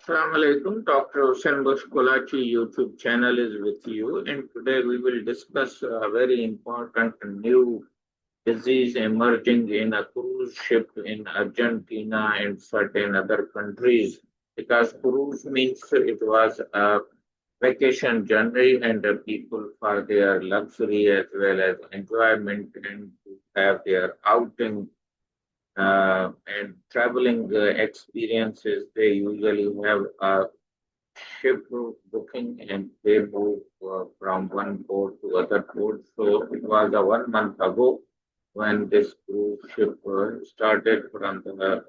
Assalamu alaikum. Dr. Hussain Kolachi YouTube channel is with you, and today we will discuss a very important new disease emerging in a cruise ship in Argentina and certain other countries. Because cruise means it was a vacation journey, and the people for their luxury as well as enjoyment and to have their outing and traveling experiences. They usually have a ship booking and they move from one port to other port. So it was a 1 month ago when this cruise ship started from the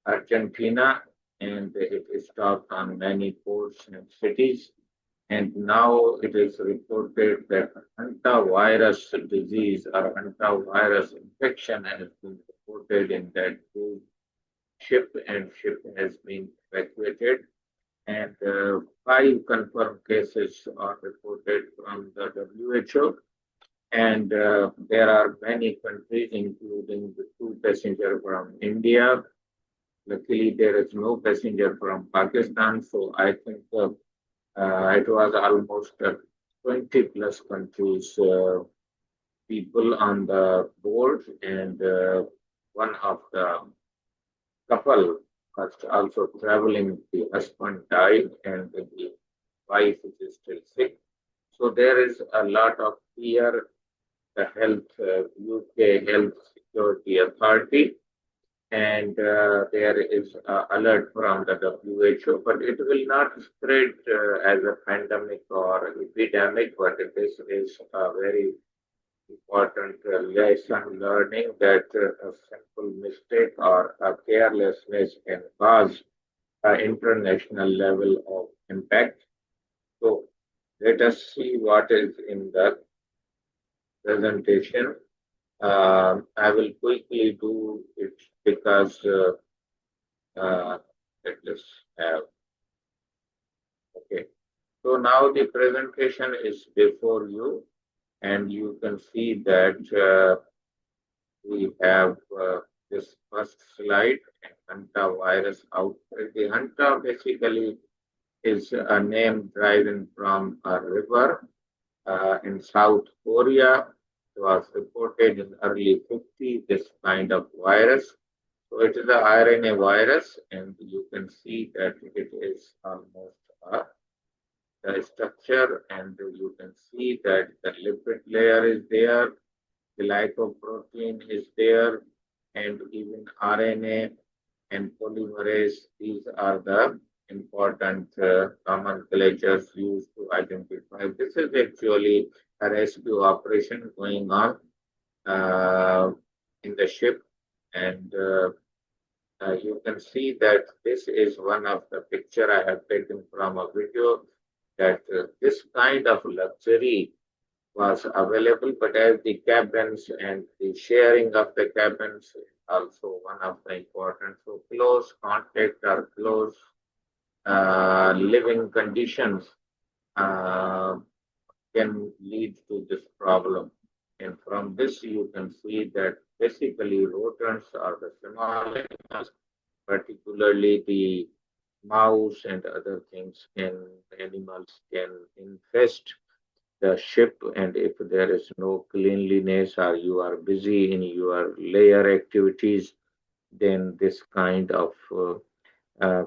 Argentina and it stopped on many ports and cities. And now it is reported that hantavirus disease or hantavirus infection has been reported in that cruise ship and ship has been evacuated and five confirmed cases are reported from the WHO. And there are many countries, including the two passengers from India. Luckily, there is no passenger from Pakistan, so I think it was almost 20 plus countries people on the board, and one of the couple was also traveling. The husband died, and the wife is still sick. So there is a lot of fear. The health UK Health Security Authority, and there is alert from the WHO, but it will not spread as a pandemic or epidemic. But this is a very important lesson learning that a simple mistake or a carelessness can cause an international level of impact. So let us see what is in the presentation. I will quickly do it because let us have, okay. So now the presentation is before you and you can see that we have this first slide, Hanta virus outbreak. The Hanta basically is a name derived from a river in South Korea. It was reported in early 50, this kind of virus. So it is a RNA virus, and you can see that it is almost a structure, and you can see that the lipid layer is there, the lipoprotein is there, and even RNA and polymerase. These are the important nomenclatures used to identify. This is actually a rescue operation going on uh, in the ship, and you can see that this is one of the picture I have taken from a video that this kind of luxury was available, but as the cabins and the sharing of the cabins is also one of the important. So close contact or close living conditions uh, can lead to this problem. And from this, you can see that basically rodents are the small animals, particularly the mouse and other things can animals can infest the ship, and if there is no cleanliness or you are busy in your layer activities, then this kind of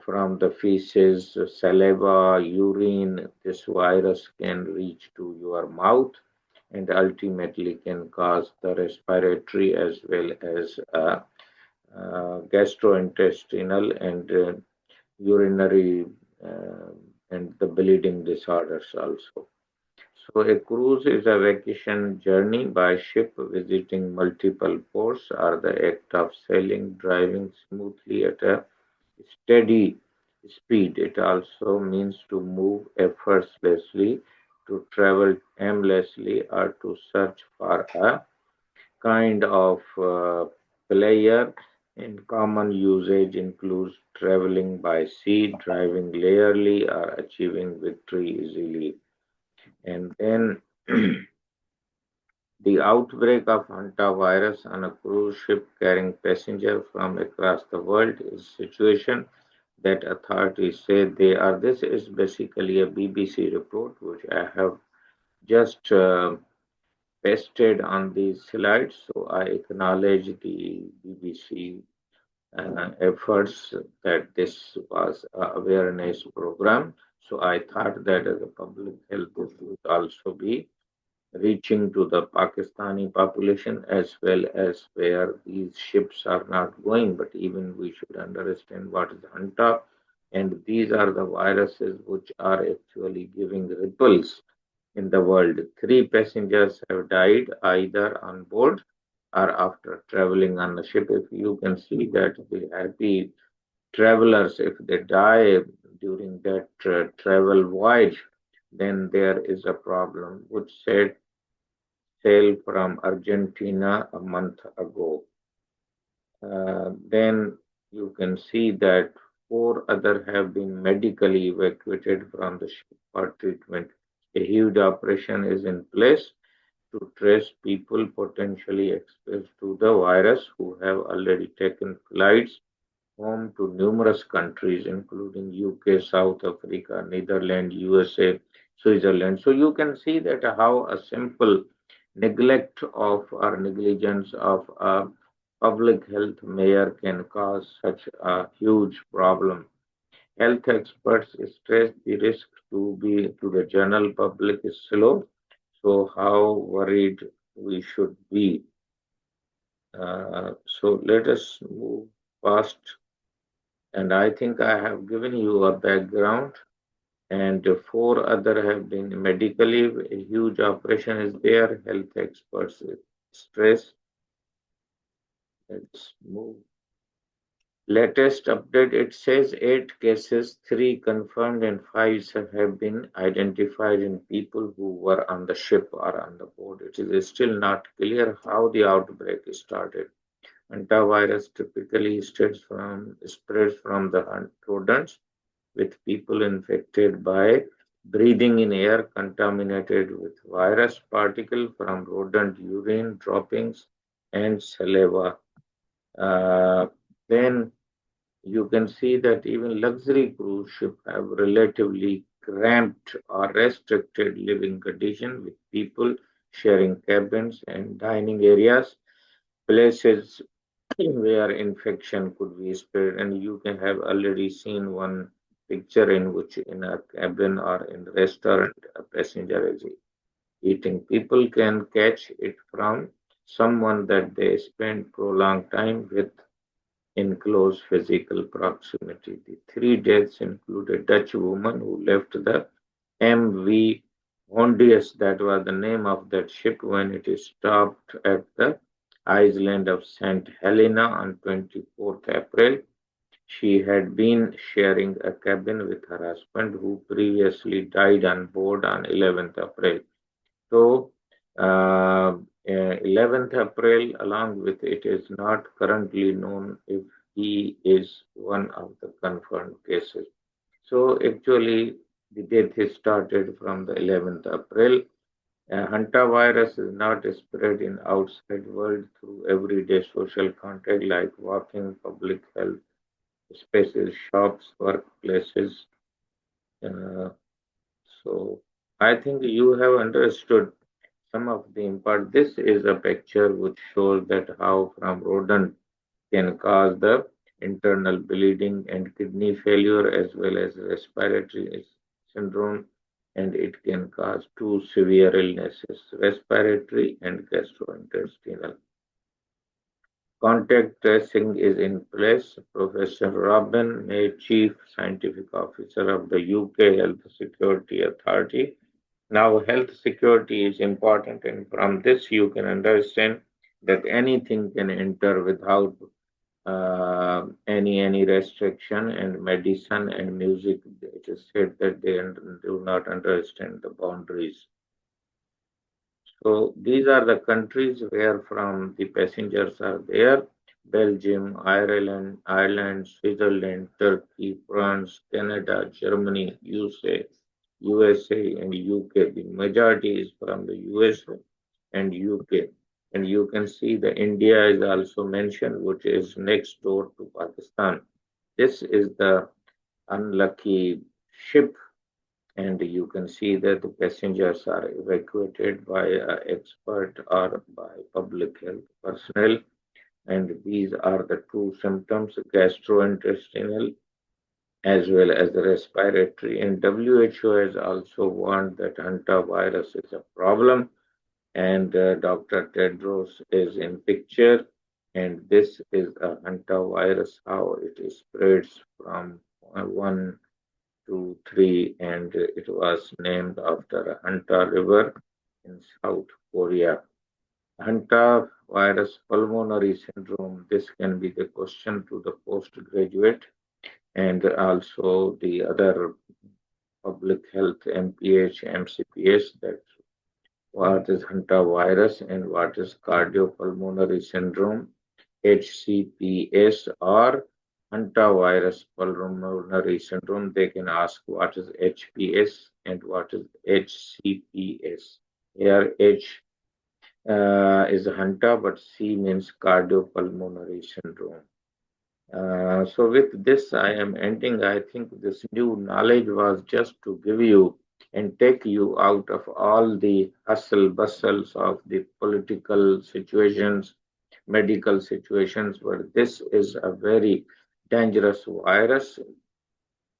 from the feces, saliva, urine, this virus can reach to your mouth and ultimately can cause the respiratory as well as gastrointestinal and urinary uh, and the bleeding disorders also. So a cruise is a vacation journey by ship visiting multiple ports or the act of sailing, driving smoothly at a steady speed. It also means to move effortlessly, to travel aimlessly, or to search for a kind of pleasure. In common usage includes traveling by sea, driving leisurely, or achieving victory easily. And then the outbreak of hantavirus on a cruise ship carrying passengers from across the world is a situation that authorities say they are. This is basically a BBC report which I have just pasted on these slides. So I acknowledge the BBC efforts that this was a awareness program. So I thought that as a public health this would also be reaching to the Pakistani population as well as where these ships are not going. But even we should understand what is Hanta, and these are the viruses which are actually giving ripples in the world. Three passengers have died either on board or after traveling on the ship. If you can see that the happy travelers, if they die during that travel voyage, then there is a problem, which said sailed from Argentina a month ago. Then you can see that four other have been medically evacuated from the ship for treatment. A huge operation is in place to trace people potentially exposed to the virus who have already taken flights home to numerous countries, including UK, South Africa, Netherlands, USA, Switzerland. So you can see that how a simple neglect of or negligence of a public health measure can cause such a huge problem. Health experts stress the risk to the general public is slow. So how worried we should be. So let us move fast. And I think I have given you a background, and four other have been medically. A huge operation is there. Health experts stress. Let's move. Latest update, it says 8 cases, 3 confirmed, and 5 have been identified in people who were on the ship or on the board. It is still not clear how the outbreak started. Hantavirus typically spreads from the rodents, with people infected by breathing in air contaminated with virus particles from rodent urine droppings and saliva. Uh, then you can see that even luxury cruise ships have relatively cramped or restricted living conditions, with people sharing cabins and dining areas, places where infection could be spread. And you can have already seen one picture in which in a cabin or in a restaurant a passenger is eating. People can catch it from someone that they spend prolonged time with in close physical proximity. The 3 deaths include a Dutch woman who left the MV Hondius, that was the name of that ship, when it stopped at the island of St. Helena on 24th April. She had been sharing a cabin with her husband, who previously died on board on 11th April. So, 11th April, along with it, is not currently known if he is one of the confirmed cases. So, actually, the death is started from the 11th April. Hanta virus is not spread in outside world through everyday social contact like walking, public health spaces, shops, workplaces. Uh, so, I think you have understood some of the impact. This is a picture which shows that how from rodent can cause the internal bleeding and kidney failure as well as respiratory syndrome, and it can cause two severe illnesses, respiratory and gastrointestinal. Contact tracing is in place. Professor Robin May, Chief Scientific Officer of the UK Health Security Authority. Now, health security is important, and from this, you can understand that anything can enter without any restriction, and medicine and music. It is said that they do not understand the boundaries. So these are the countries where from the passengers are there: Belgium, Ireland, Switzerland, Turkey, France, Canada, Germany, USA, and UK. The majority is from the USA and UK. And you can see the India is also mentioned, which is next door to Pakistan. This is the unlucky ship, and you can see that the passengers are evacuated by expert or by public health personnel. And these are the two symptoms, gastrointestinal as well as the respiratory. And WHO has also warned that Hanta virus is a problem, and Dr. Tedros is in picture. And this is a Hanta virus, how it spreads from one to three, and it was named after a Hanta River in South Korea. Hanta virus pulmonary syndrome. This can be the question to the postgraduate and also the other public health MPH, MCPH, that what is hantavirus and what is cardiopulmonary syndrome, HCPS or hantavirus pulmonary syndrome. They can ask what is HPS and what is HCPS. Here H is Hanta, but C means cardiopulmonary syndrome. So with this, I am ending. I think this new knowledge was just to give you and take you out of all the hustle bustles of the political situations, medical situations, where this is a very dangerous virus.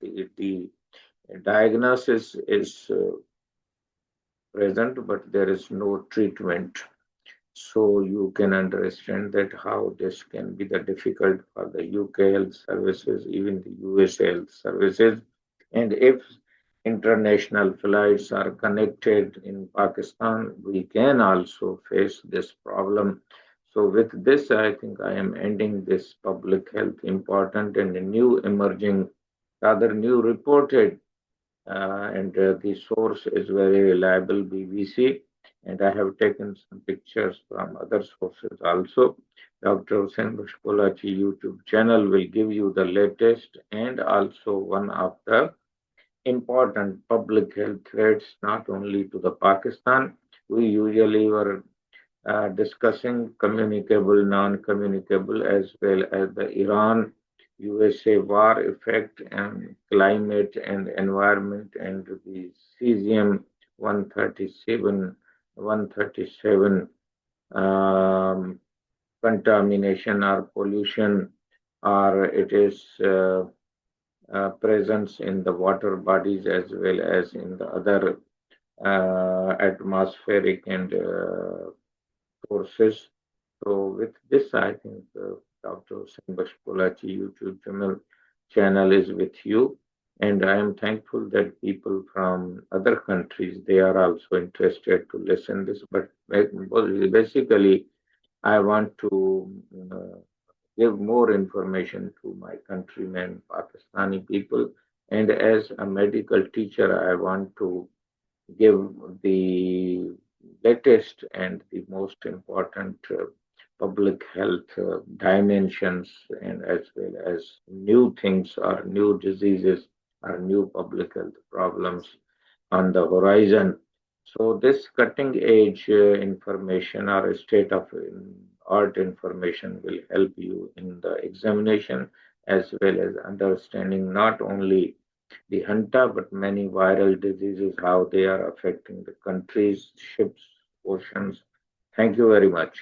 The diagnosis is present, but there is no treatment. So you can understand that how this can be the difficult for the UK health services, even the US health services. And if international flights are connected in Pakistan, we can also face this problem. So with this, I think I am ending this public health important and a new emerging, rather new reported and the source is very reliable BBC. And I have taken some pictures from other sources also. Dr. Hussain Bashkolachi YouTube channel will give you the latest and also one of the important public health threats, not only to the Pakistan. We usually were discussing communicable, non-communicable, as well as the Iran USA war effect and climate and environment and the cesium 137 um, contamination or pollution, or it is presence in the water bodies as well as in the other atmospheric and sources. So with this, I think Dr. Hussain Bashkolachi YouTube channel is with you. And I am thankful that people from other countries, they are also interested to listen this. But basically, I want to give more information to my countrymen, Pakistani people. And as a medical teacher, I want to give the latest and the most important public health dimensions, and as well as new things or new diseases or new public health problems on the horizon. So this cutting edge information or state of art information will help you in the examination as well as understanding not only the Hanta, but many viral diseases, how they are affecting the countries, ships, oceans. Thank you very much.